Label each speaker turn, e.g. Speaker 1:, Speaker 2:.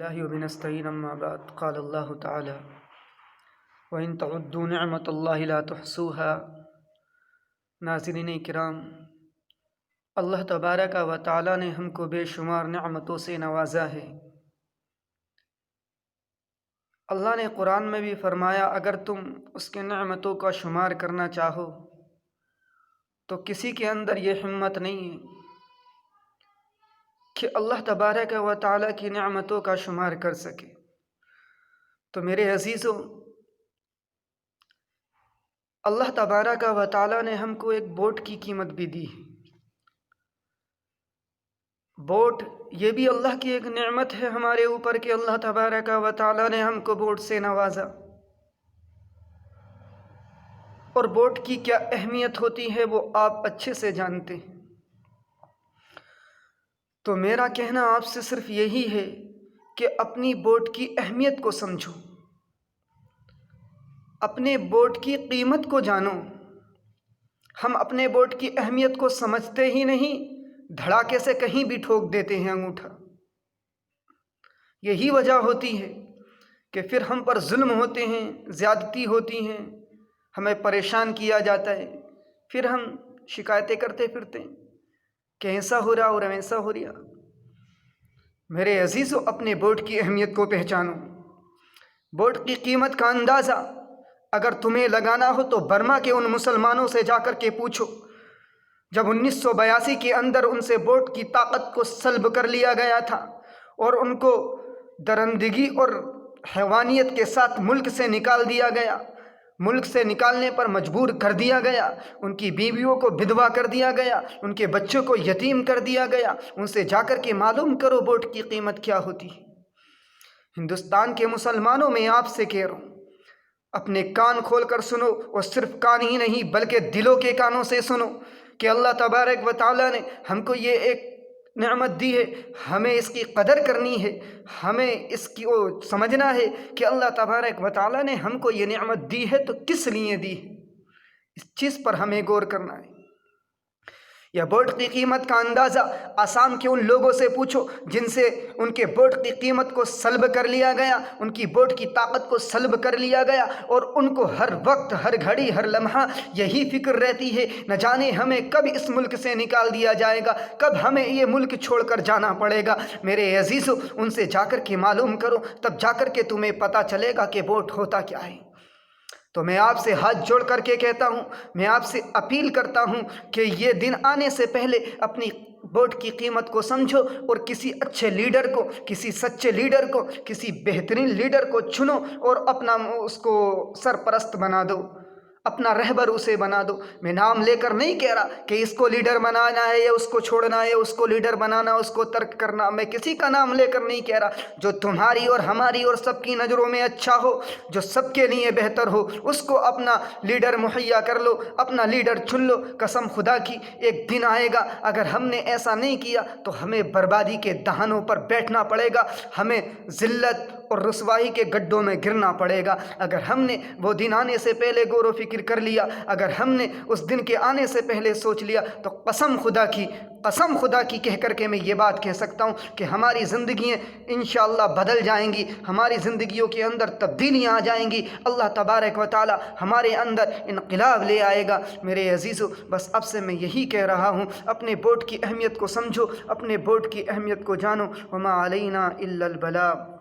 Speaker 1: الله وبنستعين أما بعد قال الله تعالى وإن تعدوا نعمة الله لا تحصوها۔ ناظرین کرام، اللہ تبارک و تعالی نے ہم کو بے شمار نعمتوں سے نوازا ہے۔ اللہ نے قرآن میں بھی فرمایا اگر تم اس کے نعمتوں کا شمار کرنا چاہو تو کسی کے اندر یہ ہمت نہیں ہے کہ اللہ تبارک و تعالی کی نعمتوں کا شمار کر سکے۔ تو میرے عزیزو، اللہ تبارک و تعالی نے ہم کو ایک بوٹ کی قیمت بھی دی ہے۔ بوٹ یہ بھی اللہ کی ایک نعمت ہے ہمارے اوپر کہ اللہ تبارک و تعالی نے ہم کو بوٹ سے نوازا۔ اور بوٹ کی کیا اہمیت ہوتی ہے وہ آپ اچھے سے جانتے ہیں۔ تو میرا کہنا آپ سے صرف یہی ہے کہ اپنی بوٹ کی اہمیت کو سمجھو، اپنے بوٹ کی قیمت کو جانو۔ ہم اپنے بوٹ کی اہمیت کو سمجھتے ہی نہیں، دھڑاکے سے کہیں بھی ٹھوک دیتے ہیں انگوٹھا۔ یہی وجہ ہوتی ہے کہ پھر ہم پر ظلم ہوتے ہیں، زیادتی ہوتی ہیں، ہمیں پریشان کیا جاتا ہے، پھر ہم شکایتیں کرتے پھرتے ہیں کہ ایسا ہو رہا اور ویسا ہو رہا۔ میرے عزیزو، اپنے بوٹ کی اہمیت کو پہچانو۔ بوٹ کی قیمت کا اندازہ اگر تمہیں لگانا ہو تو برما کے ان مسلمانوں سے جا کر کے پوچھو جب 1982 کے اندر ان سے بوٹ کی طاقت کو سلب کر لیا گیا تھا اور ان کو درندگی اور حیوانیت کے ساتھ ملک سے نکال دیا گیا، ملک سے نکالنے پر مجبور کر دیا گیا، ان کی بیویوں کو بدوا کر دیا گیا، ان کے بچوں کو یتیم کر دیا گیا۔ ان سے جا کر کے معلوم کرو بوٹ کی قیمت کیا ہوتی ہے۔ ہندوستان کے مسلمانوں، میں آپ سے کہہ رہا ہوں، اپنے کان کھول کر سنو، اور صرف کان ہی نہیں بلکہ دلوں کے کانوں سے سنو کہ اللہ تبارک و تعالی نے ہم کو یہ ایک نعمت دی ہے، ہمیں اس کی قدر کرنی ہے، ہمیں اس کی سمجھنا ہے کہ اللہ تبارک و تعالی نے ہم کو یہ نعمت دی ہے تو کس لیے دی ہے، اس چیز پر ہمیں غور کرنا ہے۔ یا بوٹ کی قیمت کا اندازہ آسام کے ان لوگوں سے پوچھو جن سے ان کے بوٹ کی قیمت کو سلب کر لیا گیا، ان کی بوٹ کی طاقت کو سلب کر لیا گیا، اور ان کو ہر وقت، ہر گھڑی، ہر لمحہ یہی فکر رہتی ہے نہ جانے ہمیں کب اس ملک سے نکال دیا جائے گا، کب ہمیں یہ ملک چھوڑ کر جانا پڑے گا۔ میرے عزیزو، ان سے جا کر کے معلوم کرو، تب جا کر کے تمہیں پتہ چلے گا کہ بوٹ ہوتا کیا ہے۔ تو میں آپ سے ہاتھ جوڑ کر کے کہتا ہوں، میں آپ سے اپیل کرتا ہوں کہ یہ دن آنے سے پہلے اپنی بوٹ کی قیمت کو سمجھو، اور کسی اچھے لیڈر کو، کسی سچے لیڈر کو، کسی بہترین لیڈر کو چنو اور اپنا اس کو سرپرست بنا دو، اپنا رہبر اسے بنا دو۔ میں نام لے کر نہیں کہہ رہا کہ اس کو لیڈر بنانا ہے یا اس کو چھوڑنا ہے، اس کو لیڈر بنانا، اس کو ترک کرنا، میں کسی کا نام لے کر نہیں کہہ رہا۔ جو تمہاری اور ہماری اور سب کی نظروں میں اچھا ہو، جو سب کے لیے بہتر ہو، اس کو اپنا لیڈر مہیا کر لو، اپنا لیڈر چن لو۔ قسم خدا کی ایک دن آئے گا، اگر ہم نے ایسا نہیں کیا تو ہمیں بربادی کے دہانوں پر بیٹھنا پڑے گا، ہمیں ذلت اور رسوائی کے گڈھوں میں گرنا پڑے گا۔ اگر ہم نے وہ دن آنے سے پہلے غور و فکر کر لیا، اگر ہم نے اس دن کے آنے سے پہلے سوچ لیا، تو قسم خدا کی کہہ کر کے میں یہ بات کہہ سکتا ہوں کہ ہماری زندگیاں انشاءاللہ بدل جائیں گی، ہماری زندگیوں کے اندر تبدیلیاں آ جائیں گی، اللہ تبارک و تعالی ہمارے اندر انقلاب لے آئے گا۔ میرے عزیزو، بس اب سے میں یہی کہہ رہا ہوں، اپنے بوٹ کی اہمیت کو سمجھو، اپنے بوٹ کی اہمیت کو جانو۔ وما علینا الا البلاغ۔